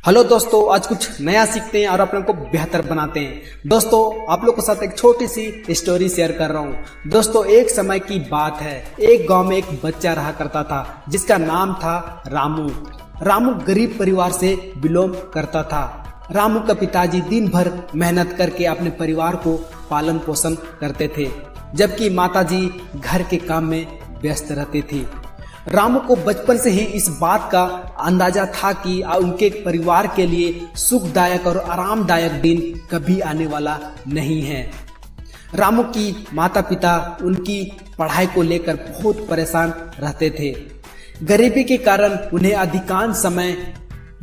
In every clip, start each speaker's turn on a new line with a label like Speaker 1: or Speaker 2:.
Speaker 1: Hello दोस्तों, आज कुछ नया सीखते हैं और अपने को बेहतर बनाते हैं। दोस्तों, आप लोग के साथ एक छोटी सी स्टोरी शेयर कर रहा हूँ। दोस्तों, एक समय की बात है, एक गांव में एक बच्चा रहा करता था जिसका नाम था रामू। रामू गरीब परिवार से बिलोंग करता था। रामू का पिताजी दिन भर मेहनत करके अपने परिवार को पालन पोषण करते थे, जबकि माताजी घर के काम में व्यस्त रहती थी। रामू को बचपन से ही इस बात का अंदाजा था कि उनके परिवार के लिए सुखदायक और आरामदायक दिन कभी आने वाला नहीं है। रामू की माता पिता उनकी पढ़ाई को लेकर बहुत परेशान रहते थे। गरीबी के कारण उन्हें अधिकांश समय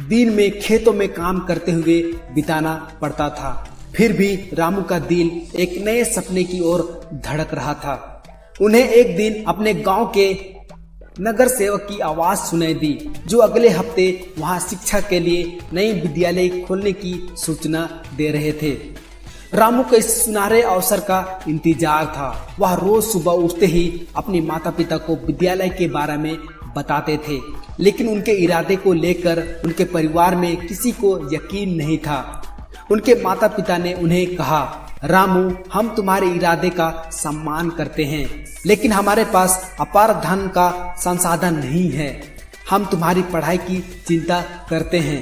Speaker 1: दिन में खेतों में काम करते हुए बिताना पड़ता था। फिर भी रामू का दिल एक नए सपने की ओर धड़क रहा था। उन्हें एक दिन अपने गांव के नगर सेवक की आवाज सुनाई दी, जो अगले हफ्ते वहां शिक्षा के लिए नई विद्यालय खोलने की सूचना दे रहे थे। रामू को इस सुनहरे अवसर का इंतजार था। वह रोज सुबह उठते ही अपने माता पिता को विद्यालय के बारे में बताते थे, लेकिन उनके इरादे को लेकर उनके परिवार में किसी को यकीन नहीं था। उनके माता पिता ने उन्हें कहा, रामू, हम तुम्हारे इरादे का सम्मान करते हैं, लेकिन हमारे पास अपार धन का संसाधन नहीं है। हम तुम्हारी पढ़ाई की चिंता करते हैं,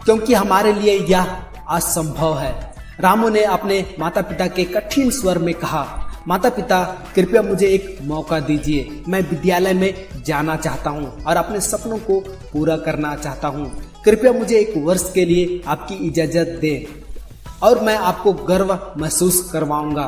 Speaker 1: क्योंकि हमारे लिए यह असंभव है। रामू ने अपने माता पिता के कठिन स्वर में कहा, माता पिता, कृपया मुझे एक मौका दीजिए। मैं विद्यालय में जाना चाहता हूँ और अपने सपनों को पूरा करना चाहता हूँ। कृपया मुझे एक वर्ष के लिए आपकी इजाजत दे और मैं आपको गर्व महसूस करवाऊंगा।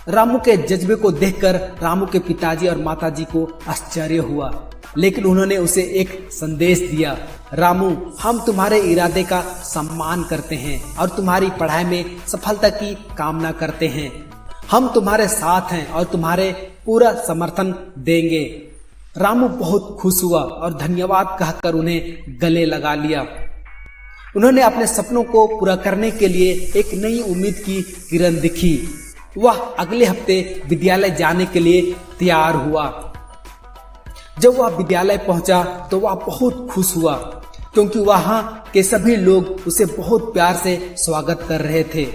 Speaker 1: रामू के जज्बे को देखकर रामू के पिताजी और माताजी को आश्चर्य हुआ, लेकिन उन्होंने उसे एक संदेश दिया, रामू, हम तुम्हारे इरादे का सम्मान करते हैं और तुम्हारी पढ़ाई में सफलता की कामना करते हैं। हम तुम्हारे साथ हैं और तुम्हारे पूरा समर्थन देंगे। रामू बहुत खुश हुआ और धन्यवाद कहकर उन्हें गले लगा लिया। उन्होंने अपने सपनों को पूरा करने के लिए एक नई उम्मीद की किरण दिखी। वह अगले हफ्ते विद्यालय जाने के लिए तैयार हुआ। जब वह विद्यालय पहुंचा तो वह बहुत खुश हुआ, क्योंकि वहां के सभी लोग उसे बहुत प्यार से स्वागत कर रहे थे।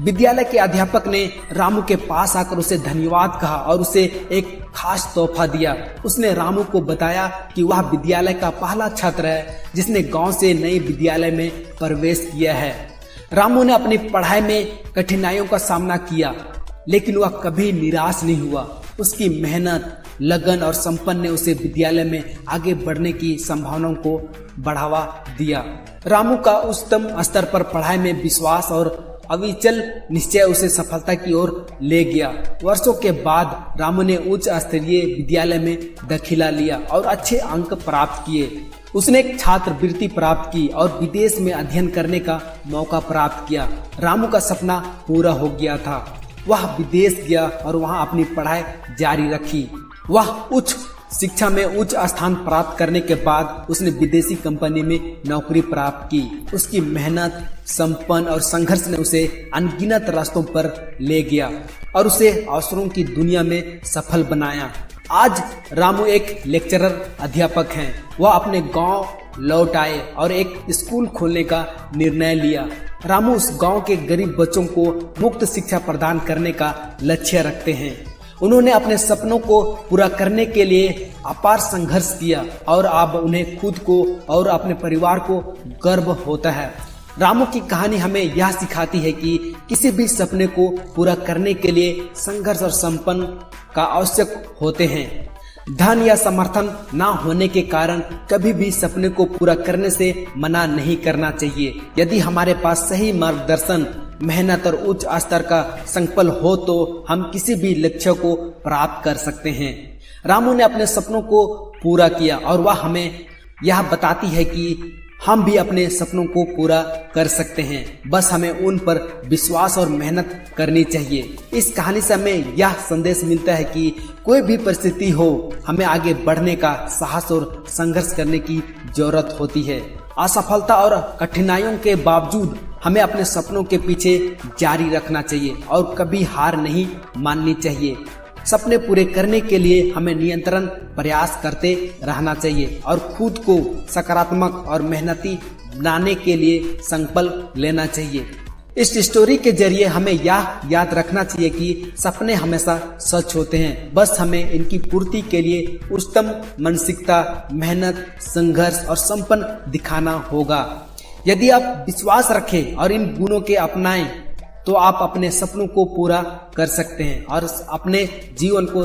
Speaker 1: विद्यालय के अध्यापक ने रामू के पास आकर उसे धन्यवाद कहा और उसे एक खास तोहफा दिया। उसने रामू को बताया कि वह विद्यालय का पहला छात्र है जिसने गांव से नए विद्यालय में प्रवेश किया है। रामू ने अपनी पढ़ाई में कठिनाइयों का सामना किया, लेकिन वह कभी निराश नहीं हुआ। उसकी मेहनत, लगन और संपन्न ने उसे विद्यालय में आगे बढ़ने की संभावनाओं को बढ़ावा दिया। रामू का उच्चतम स्तर पर पढ़ाई में विश्वास और अविचल निश्चय उसे सफलता की ओर ले गया। वर्षों के बाद रामू ने उच्च स्तरीय विद्यालय में दाखिला लिया और अच्छे अंक प्राप्त किए। उसने एक छात्रवृत्ति प्राप्त की और विदेश में अध्ययन करने का मौका प्राप्त किया। रामू का सपना पूरा हो गया था। वह विदेश गया और वहां अपनी पढ़ाई जारी रखी। वह उच्च शिक्षा में उच्च स्थान प्राप्त करने के बाद उसने विदेशी कंपनी में नौकरी प्राप्त की। उसकी मेहनत, संपन्न और संघर्ष ने उसे अनगिनत रास्तों पर ले गया और उसे अवसरों की दुनिया में सफल बनाया। आज रामू एक लेक्चरर अध्यापक हैं। वह अपने गांव लौट आए और एक स्कूल खोलने का निर्णय लिया। रामू उस गांव के गरीब बच्चों को मुफ्त शिक्षा प्रदान करने का लक्ष्य रखते हैं। उन्होंने अपने सपनों को पूरा करने के लिए अपार संघर्ष किया और अब उन्हें खुद को और अपने परिवार को गर्व होता है। रामू की कहानी हमें यह सिखाती है कि किसी भी सपने को पूरा करने के लिए संघर्ष और संपन्न का आवश्यक होते हैं। धन या समर्थन ना होने के कारण कभी भी सपने को पूरा करने से मना नहीं करना चाहिए। यदि हमारे पास सही मार्गदर्शन, मेहनत और उच्च स्तर का संकल्प हो तो हम किसी भी लक्ष्य को प्राप्त कर सकते हैं। रामू ने अपने सपनों को पूरा किया और वह हमें यह बताती है कि हम भी अपने सपनों को पूरा कर सकते हैं। बस हमें उन पर विश्वास और मेहनत करनी चाहिए। इस कहानी से हमें यह संदेश मिलता है कि कोई भी परिस्थिति हो, हमें आगे बढ़ने का साहस और संघर्ष करने की जरूरत होती है। असफलता और कठिनाइयों के बावजूद हमें अपने सपनों के पीछे जारी रखना चाहिए और कभी हार नहीं माननी चाहिए। सपने पूरे करने के लिए हमें निरंतर प्रयास करते रहना चाहिए और खुद को सकारात्मक और मेहनती बनाने के लिए संकल्प लेना चाहिए। इस स्टोरी के जरिए हमें यह याद रखना चाहिए कि सपने हमेशा सच होते हैं, बस हमें इनकी पूर्ति के लिए उत्तम मानसिकता, मेहनत, संघर्ष और संपन्न दिखाना होगा। यदि आप विश्वास रखें और इन गुणों के अपनाएं तो आप अपने सपनों को पूरा कर सकते हैं और अपने जीवन को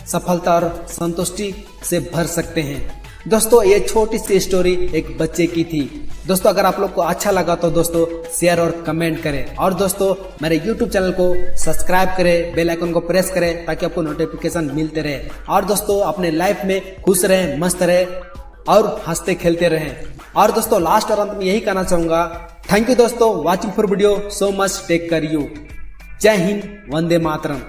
Speaker 1: सफलता और संतुष्टि से भर सकते हैं। दोस्तों, ये छोटी सी स्टोरी एक बच्चे की थी। दोस्तों, अगर आप लोग को अच्छा लगा तो दोस्तों शेयर और कमेंट करें और दोस्तों मेरे YouTube चैनल को सब्सक्राइब करें, बेल आइकन को प्रेस करें ताकि आपको नोटिफिकेशन मिलते रहे। और दोस्तों अपने लाइफ में खुश रहें, मस्त रहें और हंसते खेलते रहें। और दोस्तों लास्ट और अंत में यही कहना चाहूंगा, थैंक यू दोस्तों watching for video so much, take care you. जय हिंद, वंदे मातरम।